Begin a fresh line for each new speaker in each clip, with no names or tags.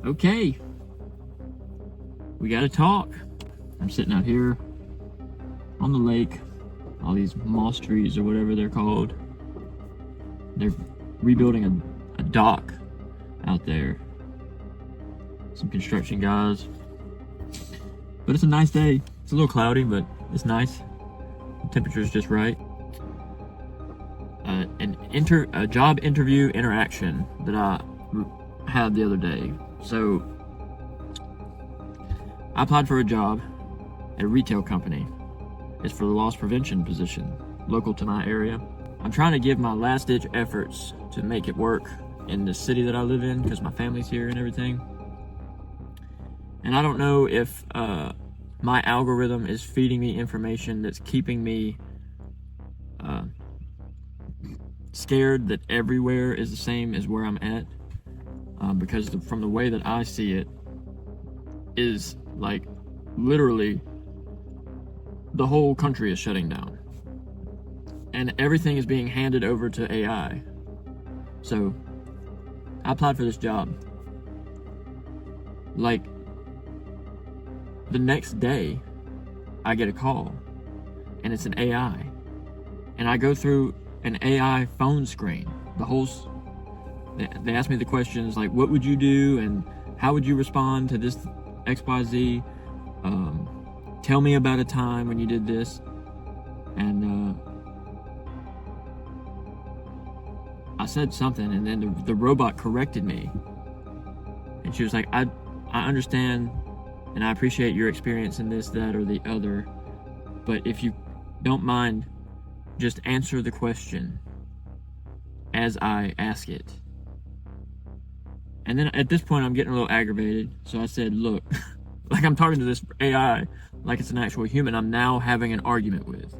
Okay, we gotta talk. I'm sitting out here on the lake, all these moss trees or whatever they're called. They're rebuilding a dock out there. Some construction guys. But it's a nice day. It's a little cloudy, but it's nice. The temperature's just right. A job interview interaction that I had the other day. So I applied for a job at a retail company. It's for the loss prevention position, local to my area. I'm trying to give my last-ditch efforts to make it work in the city that I live in because my family's here and everything. And I don't know if my algorithm is feeding me information that's keeping me scared that everywhere is the same as where I'm at. Because from the way that I see it, is like literally the whole country is shutting down. And everything is being handed over to AI. So I applied for this job. Like the next day, I get a call and it's an AI. And I go through an AI phone screen. They ask me the questions like, what would you do and how would you respond to this XYZ? Tell me about a time when you did this. And I said something, and then the robot corrected me. And she was like, I understand and I appreciate your experience in this, that, or the other, but if you don't mind, just answer the question as I ask it. And then at this point, I'm getting a little aggravated. So I said, look, like I'm talking to this AI like it's an actual human I'm now having an argument with.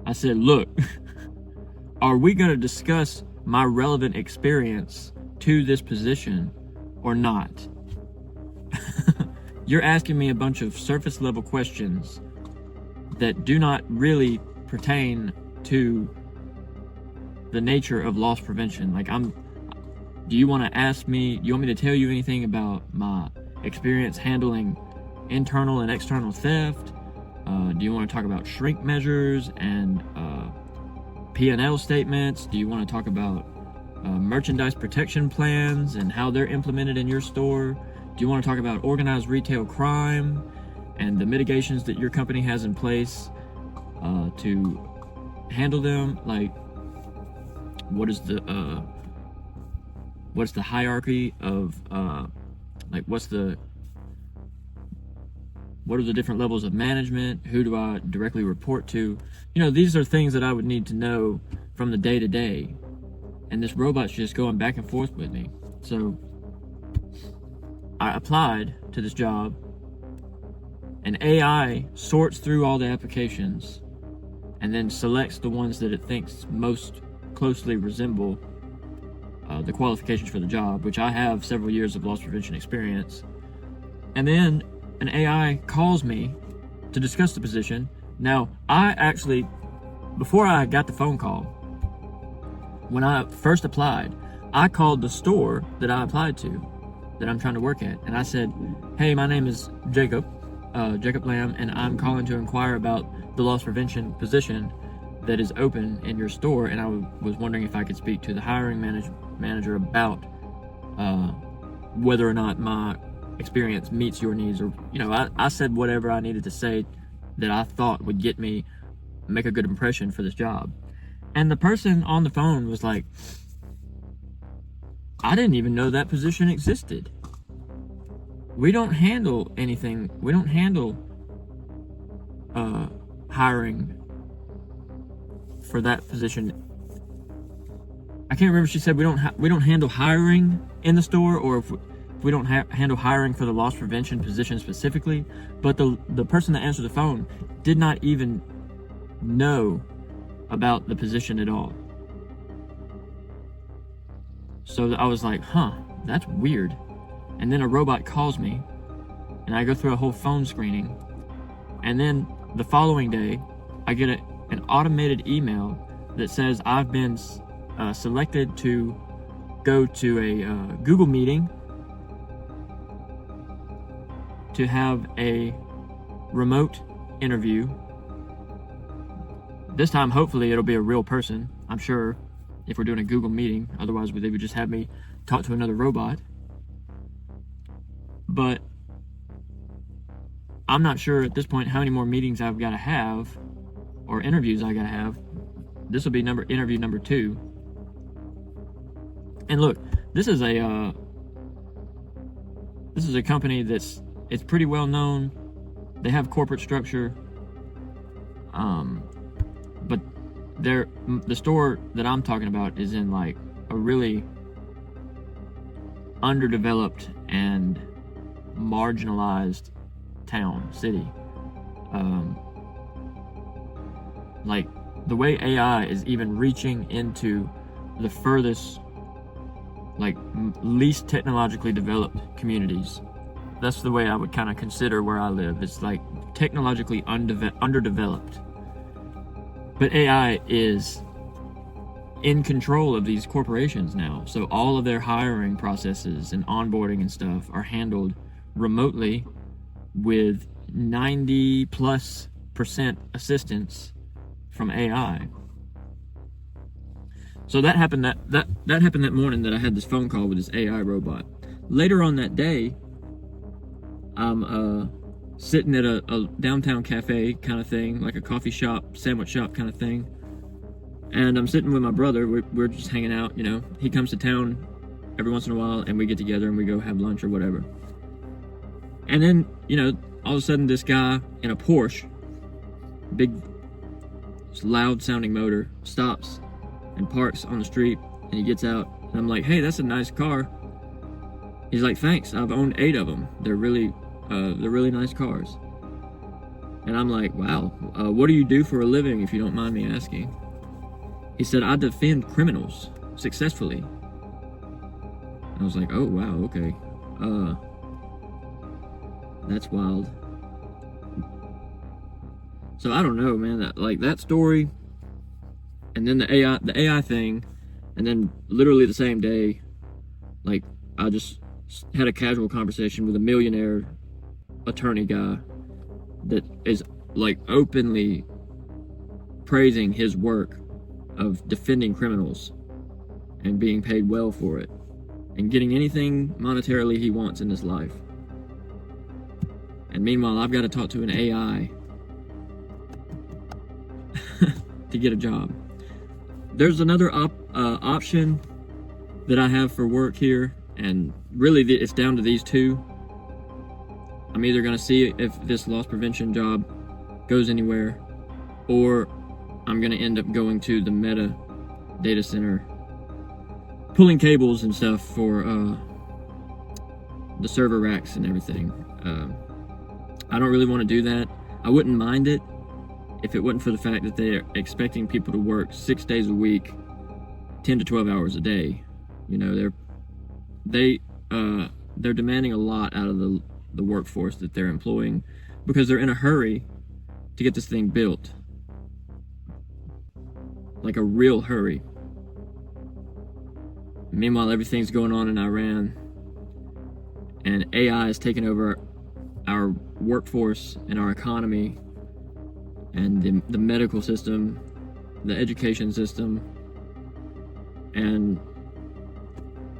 I said, look, are we going to discuss my relevant experience to this position or not? You're asking me a bunch of surface level questions that do not really pertain to the nature of loss prevention. Like do you want to ask me, do you want me to tell you anything about my experience handling internal and external theft? Do you want to talk about shrink measures and P&L statements? Do you want to talk about merchandise protection plans and how they're implemented in your store? Do you want to talk about organized retail crime and the mitigations that your company has in place to handle them? Like, what's the hierarchy of what are the different levels of management? Who do I directly report to? You know, these are things that I would need to know from the day to day. And this robot's just going back and forth with me. So I applied to this job, and AI sorts through all the applications and then selects the ones that it thinks most closely resemble the qualifications for the job, which I have several years of loss prevention experience. And then an AI calls me to discuss the position. Now, I actually, before I got the phone call, when I first applied, I called the store that I applied to, that I'm trying to work at, and I said, hey, my name is Jacob Lamb, and I'm calling to inquire about the loss prevention position that is open in your store, and I was wondering if I could speak to the hiring manager about whether or not my experience meets your needs. Or, you know, I said whatever I needed to say that I thought would make a good impression for this job. And the person on the phone was like, I didn't even know that position existed. We don't handle anything. We don't handle hiring for that position. I can't remember if she said we don't handle hiring in the store, or if we don't handle hiring for the loss prevention position specifically. But the person that answered the phone did not even know about the position at all. So I was like, huh, that's weird. And then a robot calls me, and I go through a whole phone screening. And then the following day, I get an automated email that says I've been selected to go to a Google meeting to have a remote interview. This time, hopefully, it'll be a real person, I'm sure, if we're doing a Google meeting. Otherwise, they would just have me talk to another robot. But I'm not sure at this point how many more meetings I've got to have, or interviews I got to have. This will be interview number 2. And look, this is a company it's pretty well known. They have corporate structure, but the store that I'm talking about is in like a really underdeveloped and marginalized city. Like the way AI is even reaching into the furthest, like least technologically developed communities. That's the way I would kind of consider where I live. It's like technologically underdeveloped. But AI is in control of these corporations now. So all of their hiring processes and onboarding and stuff are handled remotely with 90+% assistance from AI. So that happened that happened that morning that I had this phone call with this AI robot. Later on that day, I'm sitting at a downtown cafe kind of thing, like a coffee shop, sandwich shop kind of thing. And I'm sitting with my brother. We're just hanging out, you know. He comes to town every once in a while, and we get together and we go have lunch or whatever. And then, you know, all of a sudden this guy in a Porsche, big, loud sounding motor, stops and parks on the street, and he gets out. And I'm like, hey, that's a nice car. He's like, thanks, I've owned 8 of them. They're really nice cars. And I'm like, wow, what do you do for a living, if you don't mind me asking? He said, I defend criminals successfully. I was like, oh, wow, okay. That's wild. So I don't know, man, that story, and then the AI thing, and then literally the same day, like, I just had a casual conversation with a millionaire attorney guy that is like openly praising his work of defending criminals and being paid well for it and getting anything monetarily he wants in his life. And meanwhile, I've got to talk to an AI to get a job. There's another option that I have for work here, and really it's down to these 2. I'm either going to see if this loss prevention job goes anywhere, or I'm going to end up going to the Meta data center, pulling cables and stuff for the server racks and everything. I don't really want to do that. I wouldn't mind it if it wasn't for the fact that they're expecting people to work 6 days a week, 10 to 12 hours a day. You know, they're demanding a lot out of the workforce that they're employing, because they're in a hurry to get this thing built. Like a real hurry. Meanwhile, everything's going on in Iran, and AI is taking over our workforce and our economy and the medical system, the education system, and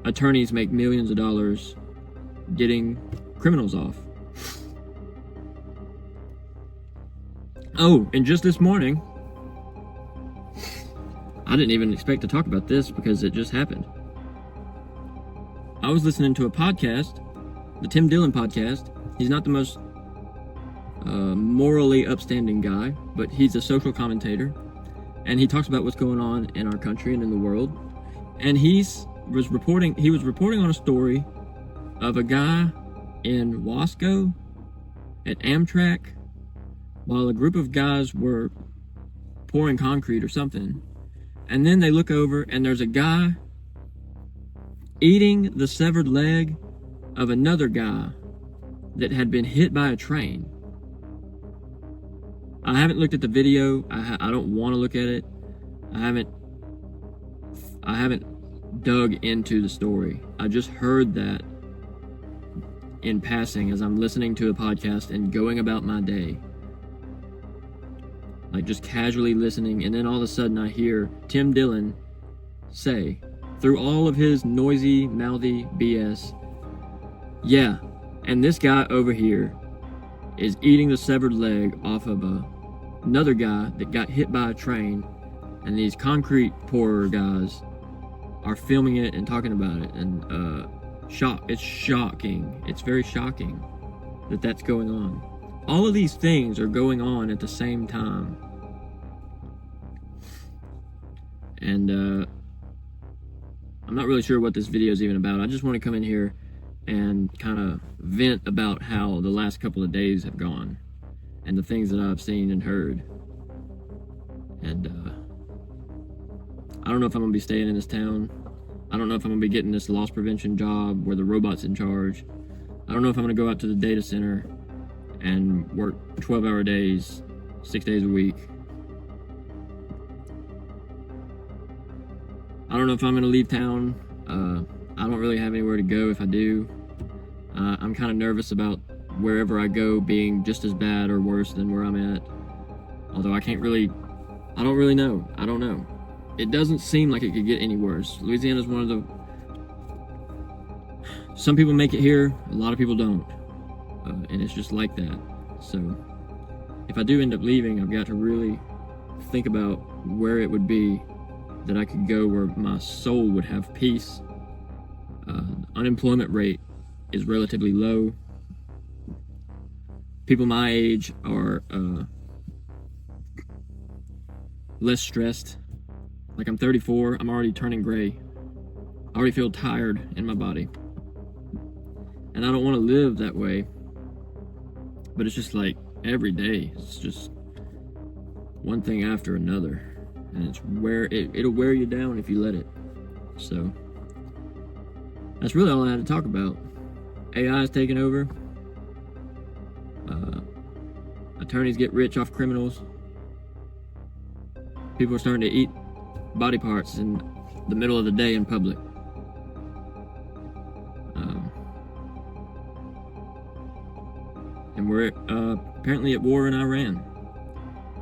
attorneys make millions of dollars getting criminals off. Oh, and just this morning, I didn't even expect to talk about this because it just happened. I was listening to a podcast, the Tim Dillon podcast. He's not the most morally upstanding guy, but he's a social commentator, and he talks about what's going on in our country and in the world. And he was reporting on a story of a guy in Wasco at Amtrak while a group of guys were pouring concrete or something, and then they look over and there's a guy eating the severed leg of another guy that had been hit by a train. I haven't looked at the video. I don't want to look at it. I haven't dug into the story. I just heard that in passing as I'm listening to a podcast and going about my day. Like just casually listening, and then all of a sudden I hear Tim Dillon say, through all of his noisy, mouthy BS, yeah, and this guy over here is eating the severed leg off of another guy that got hit by a train, and these concrete pourer guys are filming it and talking about it, and it's shocking. It's very shocking that that's going on. All of these things are going on at the same time. And I'm not really sure what this video is even about. I just want to come in here and kind of vent about how the last couple of days have gone and the things that I've seen and heard. And I don't know if I'm going to be staying in this town. I don't know if I'm going to be getting this loss prevention job where the robot's in charge. I don't know if I'm going to go out to the data center and work 12-hour days, 6 days a week. I don't know if I'm going to leave town. I don't really have anywhere to go if I do. I'm kind of nervous about wherever I go being just as bad or worse than where I'm at. Although I don't really know. I don't know. It doesn't seem like it could get any worse. Louisiana's one of the... Some people make it here, a lot of people don't. And it's just like that. So, if I do end up leaving, I've got to really think about where it would be that I could go where my soul would have peace. Unemployment rate is relatively low. People my age are less stressed. Like, I'm 34, I'm already turning gray. I already feel tired in my body. And I don't want to live that way. But it's just like every day, it's just one thing after another. And it'll wear you down if you let it. So that's really all I had to talk about. AI is taking over. Attorneys get rich off criminals. People are starting to eat body parts in the middle of the day in public. And we're apparently at war in Iran.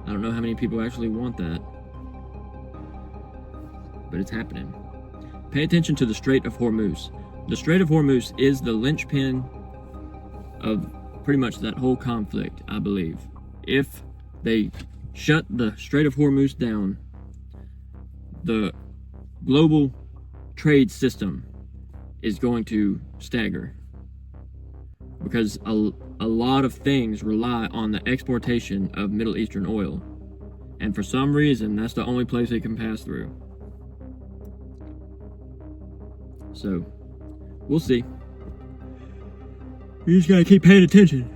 I don't know how many people actually want that, but it's happening. Pay attention to the Strait of Hormuz. The Strait of Hormuz is the linchpin of pretty much that whole conflict, I believe. If they shut the Strait of Hormuz down, the global trade system is going to stagger. Because a lot of things rely on the exportation of Middle Eastern oil. And for some reason, that's the only place it can pass through. So, we'll see. We just gotta keep paying attention.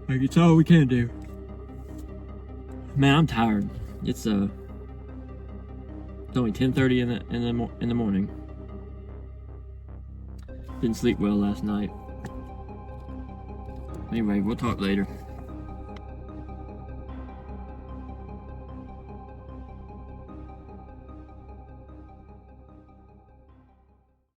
Like, it's all we can do. Man, I'm tired. It's only 10:30 in the morning. Didn't sleep well last night. Anyway, we'll talk later.